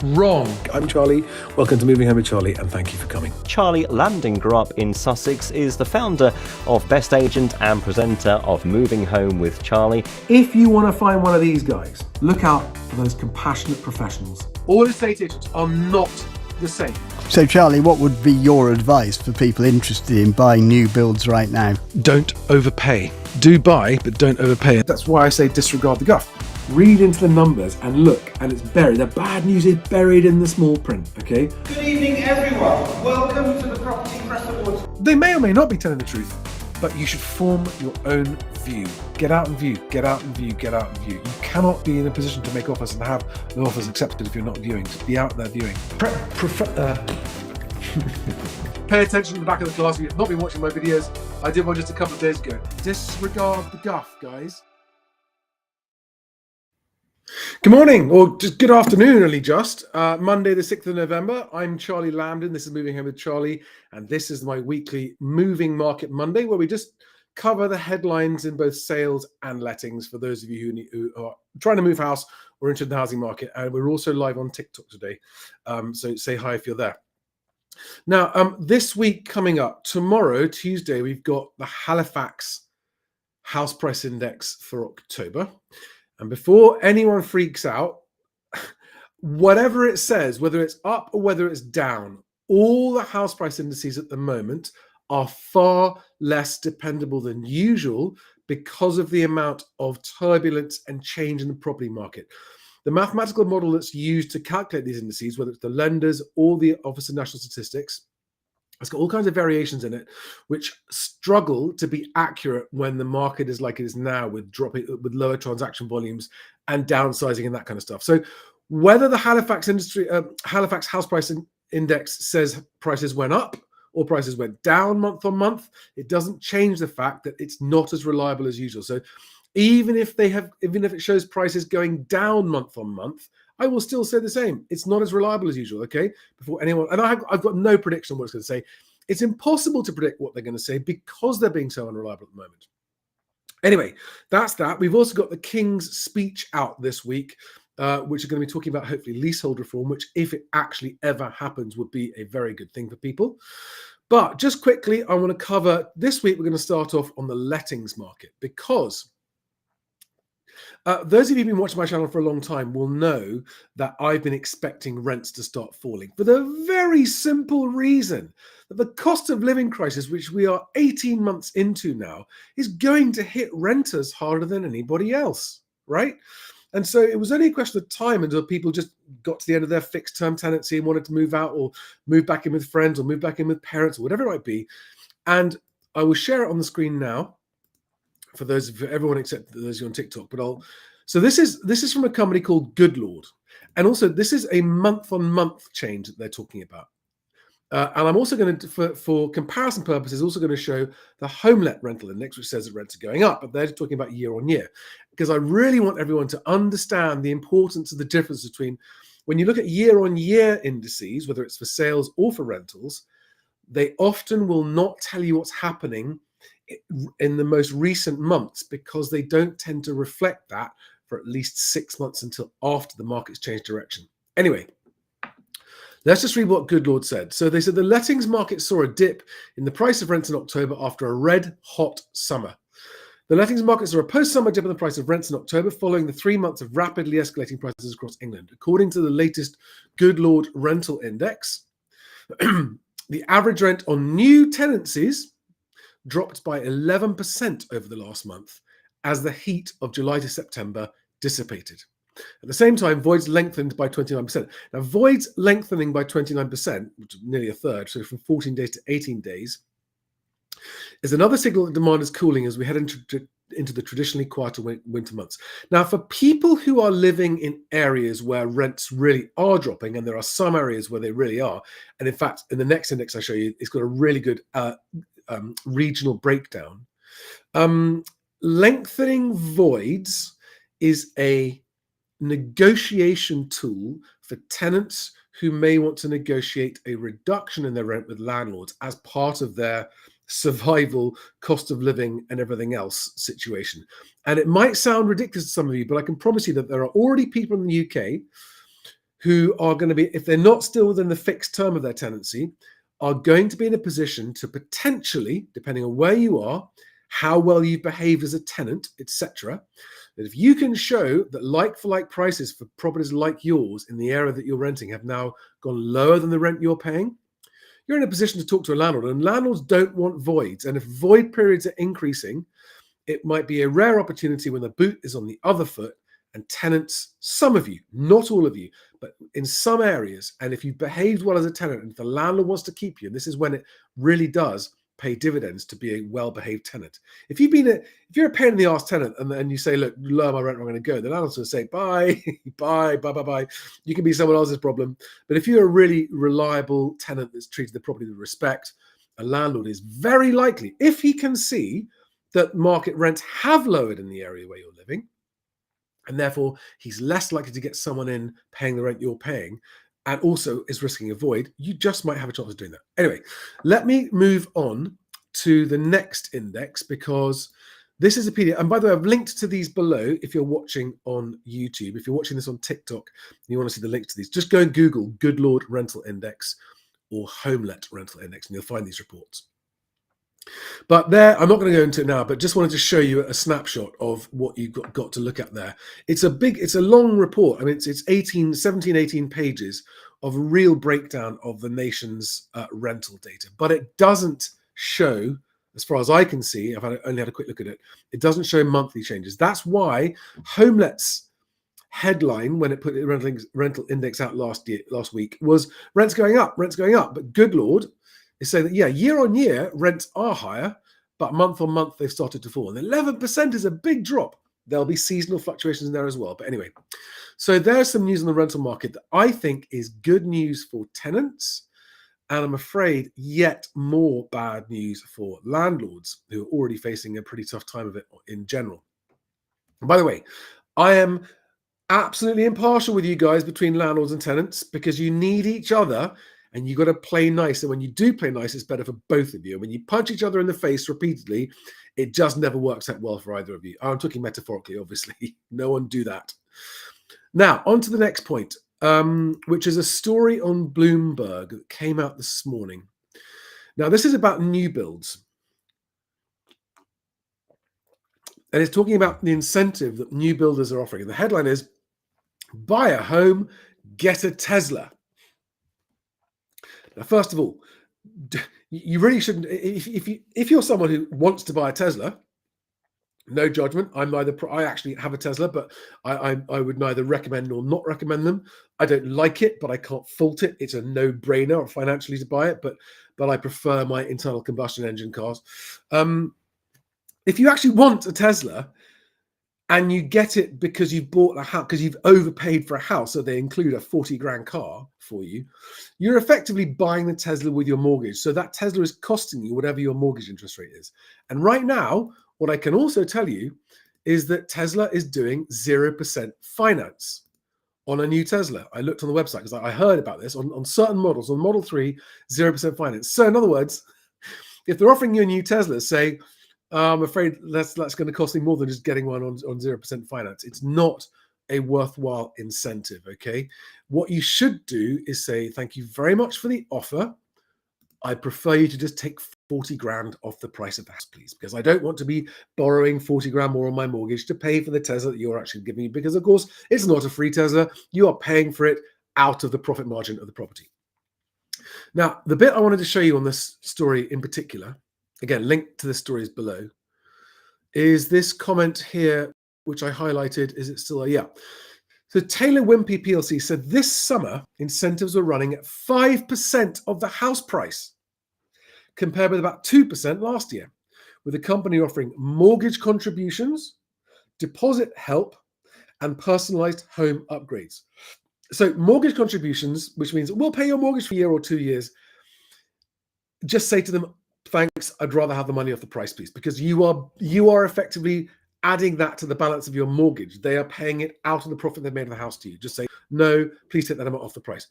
Wrong. I'm Charlie. Welcome to Moving Home with Charlie, and thank you for coming. Charlie Landing grew up in Sussex, is the founder of Best Agent and presenter of Moving Home with Charlie. If you want to find one of these guys, look out for those compassionate professionals. All estate agents are not the same. So Charlie, what would be your advice for people interested in buying new builds right now? Don't overpay. Do buy, but don't overpay. That's why I say disregard the guff. Read into the numbers and look, and it's buried. The bad news is buried in the small print, okay? Good evening, everyone. Welcome to the Property Press Awards. They may or may not be telling the truth, but you should form your own view. Get out and view, get out and view, get out and view. You cannot be in a position to make offers and have the offers accepted if you're not viewing. Just be out there viewing. Pay attention to the back of the class. If you've not been watching my videos, I did one just a couple of days ago. Disregard the guff, guys. Good morning, or just good afternoon, only just. Monday the 6th of November. I'm Charlie Lambden. This is Moving Home with Charlie, and this is my weekly Moving Market Monday, where we just cover the headlines in both sales and lettings for those of you who are trying to move house or into the housing market. And we're also live on TikTok today, so say hi if you're there. Now, this week coming up, tomorrow, Tuesday, we've got the Halifax House Price Index for October. And before anyone freaks out, whatever it says, whether it's up or whether it's down, all the house price indices at the moment are far less dependable than usual because of the amount of turbulence and change in the property market. The mathematical model that's used to calculate these indices, whether it's the lenders or the Office of National Statistics, it's got all kinds of variations in it, which struggle to be accurate when the market is like it is now, with lower transaction volumes and downsizing and that kind of stuff. So, whether the Halifax House Price Index says prices went up or prices went down month on month, it doesn't change the fact that it's not as reliable as usual. So, even if it shows prices going down month on month, I will still say the same. It's not as reliable as usual, okay? Before anyone, and I've got no prediction on what it's going to say. It's impossible to predict what they're going to say because they're being so unreliable at the moment. Anyway, that's that. We've also got the King's speech out this week, which are going to be talking about hopefully leasehold reform, which if it actually ever happens would be a very good thing for people. But just quickly, I want to cover, this week we're going to start off on the lettings market because those of you who've been watching my channel for a long time will know that I've been expecting rents to start falling for the very simple reason that the cost of living crisis, which we are 18 months into now, is going to hit renters harder than anybody else, right? And so it was only a question of time until people just got to the end of their fixed term tenancy and wanted to move out or move back in with friends or move back in with parents or whatever it might be. And I will share it on the screen now for everyone except those on TikTok. So this is from a company called Good Lord, and also this is a month-on-month change that they're talking about. And I'm also going to, for comparison purposes, also going to show the Homelet rental index, which says that rents are going up, but they're talking about year on year, because I really want everyone to understand the importance of the difference between when you look at year on year indices, whether it's for sales or for rentals, they often will not tell you what's happening in the most recent months because they don't tend to reflect that for at least 6 months until after the market's changed direction. Anyway, let's just read what Good Lord said. So they said the lettings market saw a dip in the price of rents in October after a red hot summer. The lettings market saw a post-summer dip in the price of rents in October following the 3 months of rapidly escalating prices across England. According to the latest Good Lord rental index, the average rent on new tenancies dropped by 11% over the last month as the heat of July to September dissipated. At the same time, voids lengthened by 29%. Now, voids lengthening by 29%, which is nearly a third, so from 14 days to 18 days, is another signal that demand is cooling as we head into the traditionally quieter winter months. Now, for people who are living in areas where rents really are dropping, and there are some areas where they really are, and in fact, in the next index I show you, it's got a really good regional breakdown. Lengthening voids is a negotiation tool for tenants who may want to negotiate a reduction in their rent with landlords as part of their survival, cost of living, and everything else situation. And it might sound ridiculous to some of you, but I can promise you that there are already people in the UK who are going to be, if they're not still within the fixed term of their tenancy, are going to be in a position to potentially, depending on where you are, how well you've behaved as a tenant, etc., that if you can show that like-for-like prices for properties like yours in the area that you're renting have now gone lower than the rent you're paying, you're in a position to talk to a landlord. And landlords don't want voids. And if void periods are increasing, it might be a rare opportunity when the boot is on the other foot and tenants, some of you, not all of you, but in some areas, and if you've behaved well as a tenant and if the landlord wants to keep you, and this is when it really does pay dividends to be a well-behaved tenant. If you're a pain in the arse tenant and you say, look, lower my rent, I'm going to go, the landlord's going to say, bye, bye, bye, bye, bye. You can be someone else's problem. But if you're a really reliable tenant that's treated the property with respect, a landlord is very likely, if he can see that market rents have lowered in the area where you're living, and therefore he's less likely to get someone in paying the rent you're paying, and also is risking a void, you just might have a chance of doing that. Anyway, let me move on to the next index, because this is a PDF. And by the way, I've linked to these below if you're watching on YouTube. If you're watching this on TikTok and you want to see the links to these, just go and Google Good Lord Rental Index or Homelet Rental Index, and you'll find these reports. But there, I'm not going to go into it now, but just wanted to show you a snapshot of what you've got to look at there. It's a long report. I mean, it's 18 pages of a real breakdown of the nation's rental data. But it doesn't show, as far as I can see, I've only had a quick look at it, it doesn't show monthly changes. That's why Homelet's headline, when it put the rental index out last week, was rents going up. But Good Lord is saying that, yeah, year on year, rents are higher, but month on month, they've started to fall. And 11% is a big drop. There'll be seasonal fluctuations in there as well. But anyway, so there's some news on the rental market that I think is good news for tenants. And I'm afraid yet more bad news for landlords who are already facing a pretty tough time of it in general. And by the way, I am absolutely impartial with you guys between landlords and tenants, because you need each other. And you've got to play nice. And when you do play nice, it's better for both of you. And when you punch each other in the face repeatedly, it just never works out well for either of you. I'm talking metaphorically, obviously. No one do that. Now, on to the next point, which is a story on Bloomberg that came out this morning. Now, this is about new builds. And it's talking about the incentive that new builders are offering. And the headline is, buy a home, get a Tesla. Now, first of all, you really shouldn't. If you're someone who wants to buy a Tesla, no judgment. I actually have a Tesla, but I would neither recommend nor not recommend them. I don't like it, but I can't fault it. It's a no-brainer financially to buy it, but I prefer my internal combustion engine cars. If you actually want a Tesla, and you get it because you've bought a house, because you've overpaid for a house, so they include a 40 grand car for you, you're effectively buying the Tesla with your mortgage. So that Tesla is costing you whatever your mortgage interest rate is. And right now, what I can also tell you is that Tesla is doing 0% finance on a new Tesla. I looked on the website because I heard about this on certain models, on Model 3, 0% finance. So in other words, if they're offering you a new Tesla, say, I'm afraid that's going to cost me more than just getting one on 0% finance. It's not a worthwhile incentive, okay? What you should do is say, thank you very much for the offer. I prefer you to just take 40 grand off the price of the house, please, because I don't want to be borrowing 40 grand more on my mortgage to pay for the Tesla that you're actually giving me, because, of course, it's not a free Tesla. You are paying for it out of the profit margin of the property. Now, the bit I wanted to show you on this story in particular, again, linked to the stories below, is this comment here, which I highlighted. Is it still there? Yeah. So Taylor Wimpey PLC said this summer, incentives were running at 5% of the house price, compared with about 2% last year, with the company offering mortgage contributions, deposit help, and personalized home upgrades. So mortgage contributions, which means we'll pay your mortgage for a year or 2 years. Just say to them, thanks, I'd rather have the money off the price, please, because you are effectively adding that to the balance of your mortgage. They are paying it out of the profit they've made of the house to you. Just say, no, please take that amount off the price.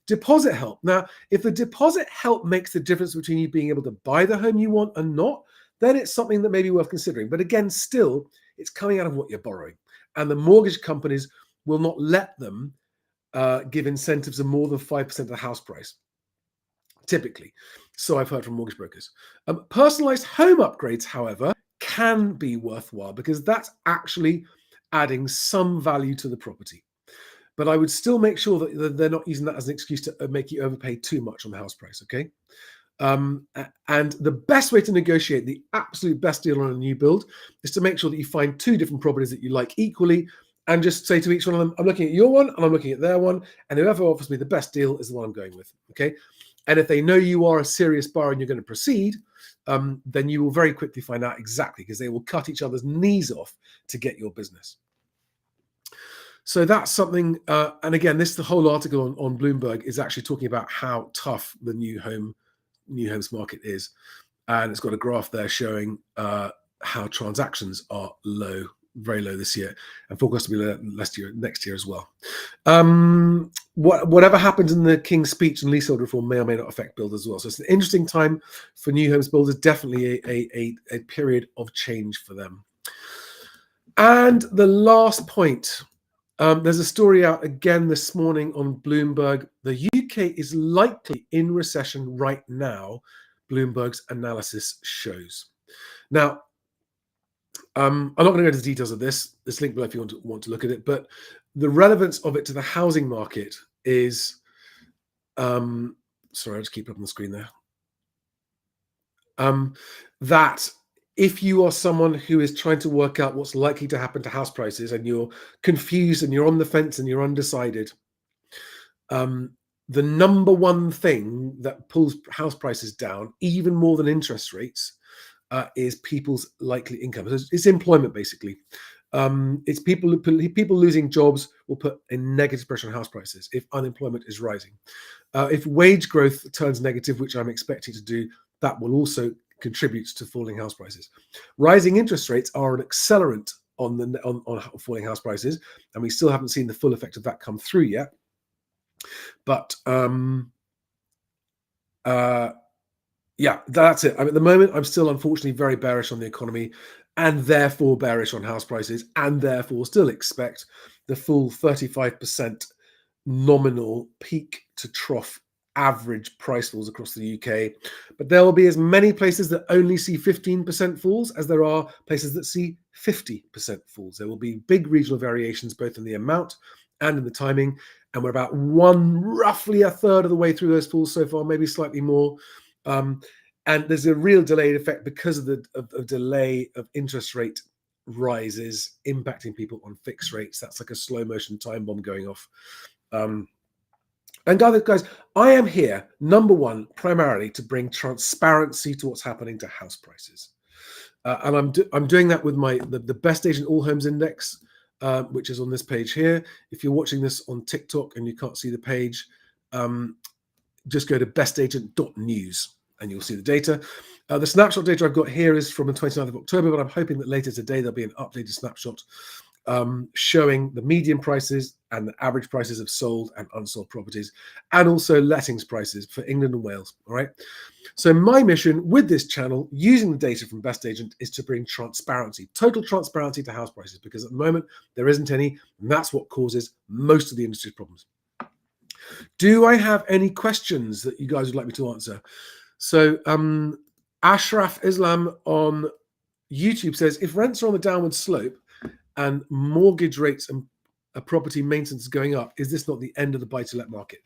Deposit help. Now, if the deposit help makes the difference between you being able to buy the home you want and not, then it's something that may be worth considering. But again, still, it's coming out of what you're borrowing. And the mortgage companies will not let them give incentives of more than 5% of the house price, typically. So I've heard from mortgage brokers. Personalized home upgrades, however, can be worthwhile because that's actually adding some value to the property. But I would still make sure that they're not using that as an excuse to make you overpay too much on the house price, okay? And the best way to negotiate the absolute best deal on a new build is to make sure that you find two different properties that you like equally and just say to each one of them, I'm looking at your one and I'm looking at their one, and whoever offers me the best deal is the one I'm going with, okay? And if they know you are a serious buyer and you're going to proceed, then you will very quickly find out exactly, because they will cut each other's knees off to get your business. So that's something, and again, the whole article on Bloomberg is actually talking about how tough the new homes market is, and it's got a graph there showing how transactions are low, very low this year, and forecast to be next year as well. Whatever happens in the King's Speech and leasehold reform may or may not affect builders as well. So it's an interesting time for new homes builders, definitely a period of change for them. And the last point, there's a story out again this morning on Bloomberg. The UK is likely in recession right now, Bloomberg's analysis shows. Now, I'm not going to go into the details of this. There's a link below if you want to look at it. But the relevance of it to the housing market is, sorry, I'll just keep it up on the screen there. That if you are someone who is trying to work out what's likely to happen to house prices and you're confused and you're on the fence and you're undecided, the number one thing that pulls house prices down, even more than interest rates, is people's likely income. So it's employment, basically. It's people losing jobs will put a negative pressure on house prices if unemployment is rising. If wage growth turns negative, which I'm expecting to do, that will also contribute to falling house prices. Rising interest rates are an accelerant on falling house prices, and we still haven't seen the full effect of that come through yet. But yeah, that's it. At the moment, I'm still unfortunately very bearish on the economy, and therefore bearish on house prices, and therefore still expect the full 35% nominal peak to trough average price falls across the UK. But there will be as many places that only see 15% falls as there are places that see 50% falls. There will be big regional variations both in the amount and in the timing, and we're about roughly a third of the way through those falls so far, maybe slightly more. And there's a real delayed effect because of the delay of interest rate rises impacting people on fixed rates. That's like a slow motion time bomb going off. And guys, I am here, number one, primarily to bring transparency to what's happening to house prices. And I'm doing that with the Best Agent All Homes Index, which is on this page here. If you're watching this on TikTok and you can't see the page, just go to bestagent.news and you'll see the data. The snapshot data I've got here is from the 29th of October, but I'm hoping that later today there'll be an updated snapshot showing the median prices and the average prices of sold and unsold properties, and also lettings prices for England and Wales. All right. So my mission with this channel, using the data from Best Agent, is to bring transparency, total transparency to house prices, because at the moment there isn't any, and that's what causes most of the industry's problems. Do I have any questions that you guys would like me to answer? So Ashraf Islam on YouTube says, if rents are on the downward slope and mortgage rates and property maintenance is going up, is this not the end of the buy-to-let market?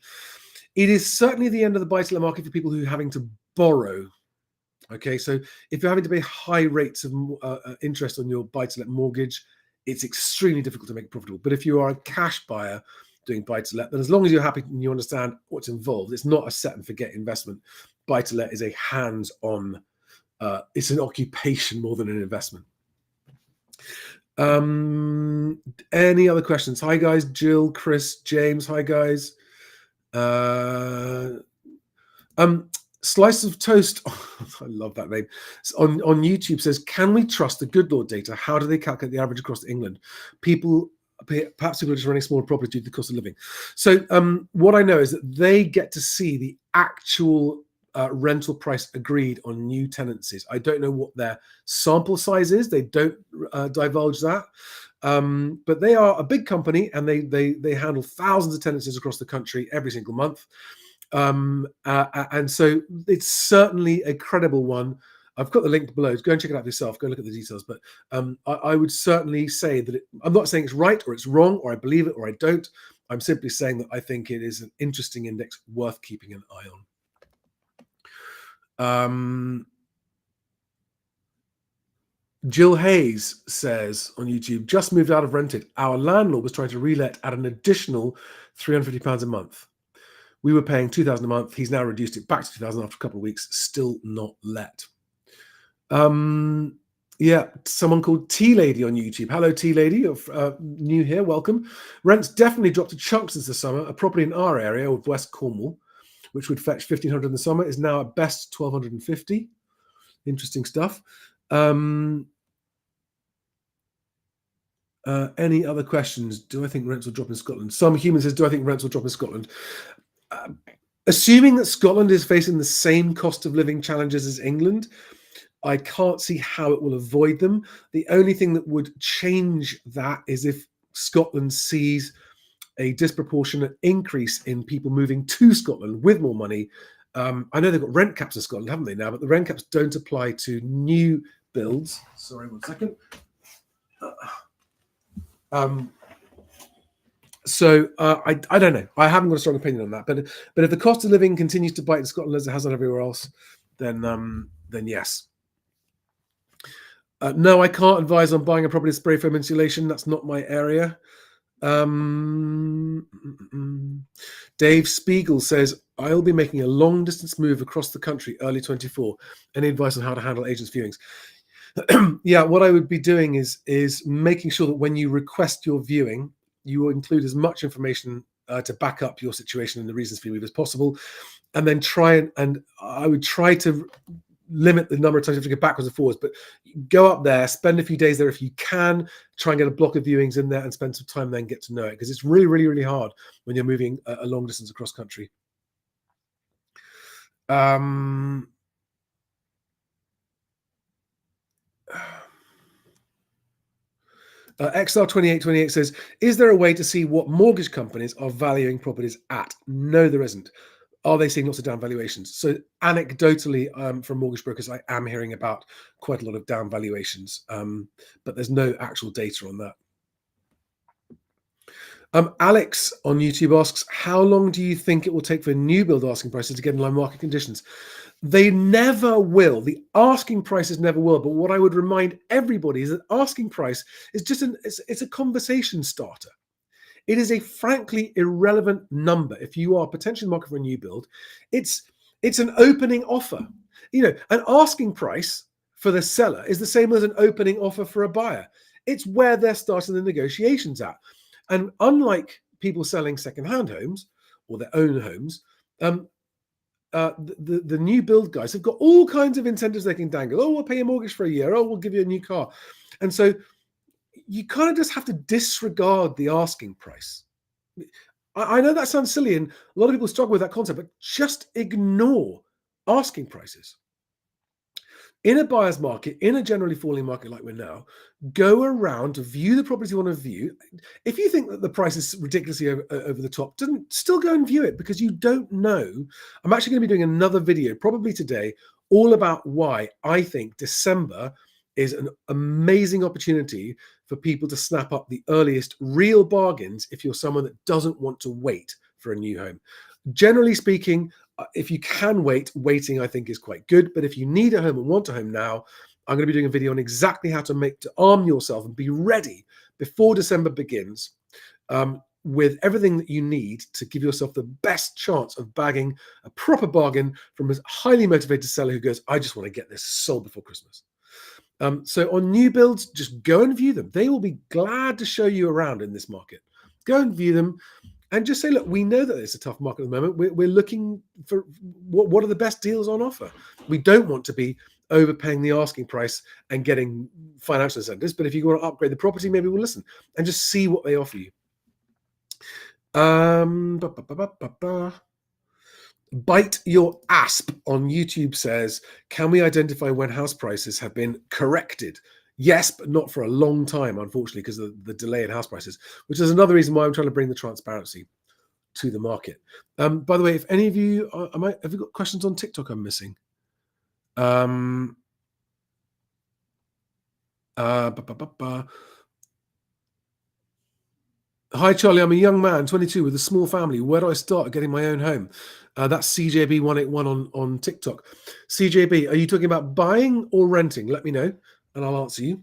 It is certainly the end of the buy-to-let market for people who are having to borrow. Okay, so if you're having to pay high rates of interest on your buy-to-let mortgage, it's extremely difficult to make it profitable. But if you are a cash buyer doing buy-to-let, then as long as you're happy and you understand what's involved, it's not a set and forget investment. Buy-to-let is a hands-on, it's an occupation more than an investment. Any other questions? Hi guys, Jill, Chris, James. Hi guys. Slice of Toast. Oh, I love that name. On YouTube says, can we trust the Good Lord data? How do they calculate the average across England? Perhaps people are just running smaller properties due to the cost of living. So what I know is that they get to see the actual rental price agreed on new tenancies. I don't know what their sample size is. They don't divulge that. But they are a big company, and they handle thousands of tenancies across the country every single month. And so it's certainly a credible one. I've got the link below. Go and check it out for yourself. Go look at the details. But I would certainly say that I'm not saying it's right or it's wrong or I believe it or I don't. I'm simply saying that I think it is an interesting index worth keeping an eye on. Jill Hayes says on YouTube, just moved out of rented. Our landlord was trying to relet at an additional £350 a month. We were paying £2,000 a month. He's now reduced it back to £2,000 after a couple of weeks. Still not let. Yeah, someone called Tea Lady on YouTube. Hello, Tea Lady. You're new here. Welcome. Rents definitely dropped a chunk since the summer. A property in our area of West Cornwall, which would fetch £1,500 in the summer, is now at best £1,250. Interesting stuff. Any other questions? Do I think rents will drop in Scotland? Some human says, do I think rents will drop in Scotland? Assuming that Scotland is facing the same cost of living challenges as England, I can't see how it will avoid them. The only thing that would change that is if Scotland sees a disproportionate increase in people moving to Scotland with more money. I know they've got rent caps in Scotland, haven't they now? But the rent caps don't apply to new builds. Sorry, 1 second. So I don't know. I haven't got a strong opinion on that. But if the cost of living continues to bite in Scotland as it has on everywhere else, then yes. No, I can't advise on buying a property with spray foam insulation. That's not my area. Dave Spiegel says, I'll be making a long distance move across the country early 24. Any advice on how to handle agents' viewings? Yeah, what I would be doing is making sure that when you request your viewing, you will include as much information to back up your situation and the reasons for your move as possible, and then I would try to limit the number of times you have to go backwards and forwards, but go up there, spend a few days there if you can, try and get a block of viewings in there and spend some time then get to know it, because it's really, really, really hard when you're moving a long distance across country. XR2828 says, is there a way to see what mortgage companies are valuing properties at? No, there isn't. Are they seeing lots of down valuations? So anecdotally, from mortgage brokers, I am hearing about quite a lot of down valuations, but there's no actual data on that. Alex on YouTube asks, how long do you think it will take for new build asking prices to get in line with market conditions? They never will. The asking prices never will. But what I would remind everybody is that asking price is just it's a conversation starter. It is a frankly irrelevant number. If you are potentially in the market for a new build, it's an opening offer. You know, an asking price for the seller is the same as an opening offer for a buyer. It's where they're starting the negotiations at. And unlike people selling second-hand homes or their own homes, the new build guys have got all kinds of incentives they can dangle. Oh, we'll pay your mortgage for a year. Oh, we'll give you a new car. And so you kind of just have to disregard the asking price. I know that sounds silly, and a lot of people struggle with that concept, but just ignore asking prices. In a buyer's market, in a generally falling market like we're now, go around to view the properties you want to view. If you think that the price is ridiculously over the top, still go and view it, because you don't know. I'm actually going to be doing another video, probably today, all about why I think December is an amazing opportunity for people to snap up the earliest real bargains if you're someone that doesn't want to wait for a new home. Generally speaking, if you can wait, waiting I think is quite good. But if you need a home and want a home now, I'm going to be doing a video on exactly how to arm yourself and be ready before December begins, with everything that you need to give yourself the best chance of bagging a proper bargain from a highly motivated seller who goes, I just want to get this sold before Christmas. So on new builds, just go and view them. They will be glad to show you around in this market. Go and view them and just say, look, we know that it's a tough market at the moment. We're looking for what are the best deals on offer. We don't want to be overpaying the asking price and getting financial incentives. But if you want to upgrade the property, maybe we'll listen and just see what they offer you. Bite Your Asp on YouTube says, can we identify when house prices have been corrected? Yes, but not for a long time, unfortunately, because of the delay in house prices, which is another reason why I'm trying to bring the transparency to the market. By the way, if any of you have you got questions on TikTok I'm missing? Hi, Charlie. I'm a young man, 22, with a small family. Where do I start getting my own home? That's CJB181 on TikTok. CJB, are you talking about buying or renting? Let me know, and I'll answer you.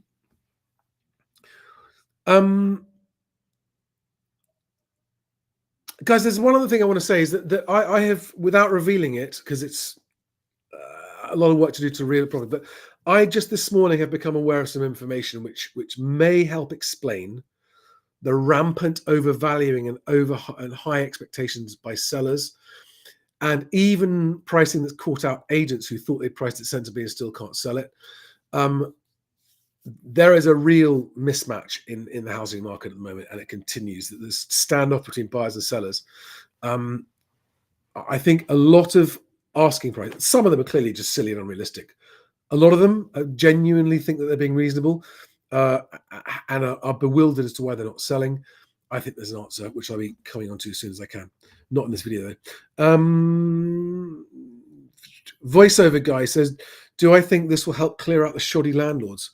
Guys, there's one other thing I want to say is that I have, without revealing it, because it's a lot of work to do to real profit, but I just this morning have become aware of some information which may help explain the rampant overvaluing and high expectations by sellers, and even pricing that's caught out agents who thought they priced it sensibly and still can't sell it. There is a real mismatch in the housing market at the moment, and it continues. That there's standoff between buyers and sellers. I think a lot of asking prices, some of them are clearly just silly and unrealistic. A lot of them genuinely think that they're being reasonable and are bewildered as to why they're not selling. I think there's an answer, which I'll be coming on to as soon as I can. Not in this video, though. Voiceover guy says, do I think this will help clear out the shoddy landlords?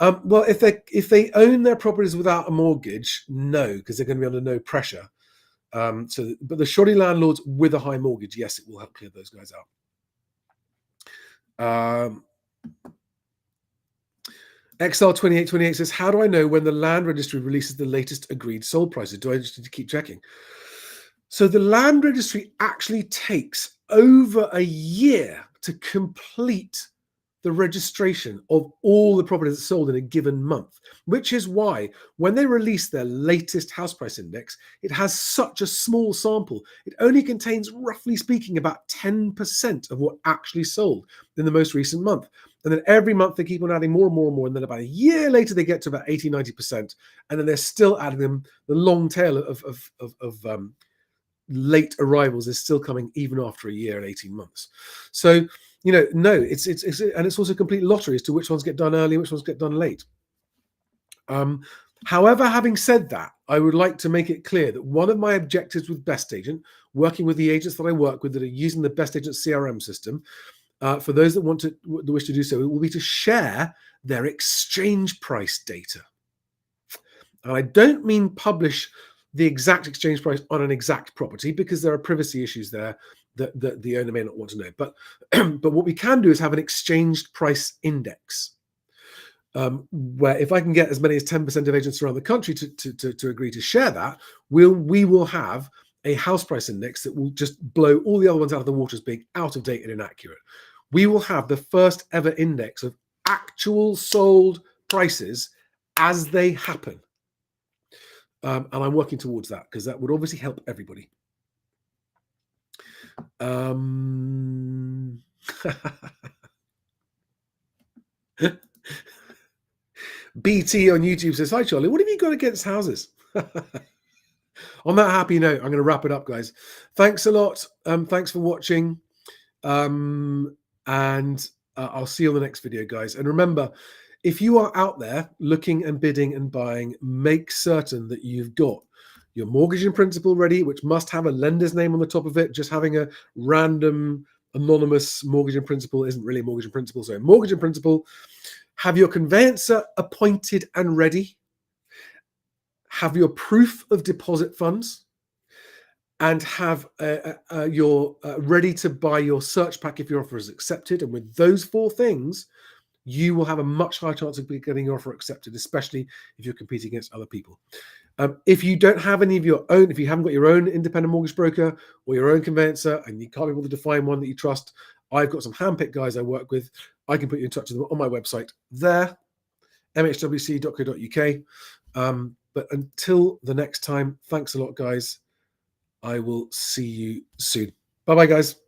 Well, if they own their properties without a mortgage, no, because they're going to be under no pressure. But the shoddy landlords with a high mortgage, yes, it will help clear those guys out. XL2828 says, how do I know when the Land Registry releases the latest agreed sold prices? Do I just need to keep checking? So the Land Registry actually takes over a year to complete the registration of all the properties that sold in a given month, which is why when they release their latest house price index, it has such a small sample. It only contains, roughly speaking, about 10% of what actually sold in the most recent month. And then every month they keep on adding more and more and more. And then about a year later, they get to about 80, 90%. And then they're still adding them. The long tail of late arrivals is still coming even after a year and 18 months. So, no, it's and it's also a complete lottery as to which ones get done early, which ones get done late. However, having said that, I would like to make it clear that one of my objectives with Best Agent, working with the agents that I work with that are using the Best Agent CRM system, for those that wish to do so, it will be to share their exchange price data. And I don't mean publish the exact exchange price on an exact property, because there are privacy issues there that the owner may not want to know. But what we can do is have an exchanged price index, where if I can get as many as 10% of agents around the country to agree to share that, we will have a house price index that will just blow all the other ones out of the water as being out of date and inaccurate. We will have the first ever index of actual sold prices as they happen. And I'm working towards that, because that would obviously help everybody. BT on YouTube says, hi, Charlie, what have you got against houses? On that happy note, I'm going to wrap it up, guys. Thanks a lot. Thanks for watching. And I'll see you on the next video, guys. And remember, if you are out there looking and bidding and buying, make certain that you've got your mortgage in principle ready, which must have a lender's name on the top of it. Just having a random anonymous mortgage in principle isn't really a mortgage in principle. So mortgage in principle, have your conveyancer appointed and ready, have your proof of deposit funds, and have your ready to buy your search pack if your offer is accepted. And with those 4 things, you will have a much higher chance of getting your offer accepted, especially if you're competing against other people. If you don't have any of your own, if you haven't got your own independent mortgage broker or your own conveyancer, and you can't be able to find one that you trust, I've got some handpicked guys I work with. I can put you in touch with them on my website there, mhwc.co.uk. But until the next time, thanks a lot, guys. I will see you soon. Bye-bye, guys.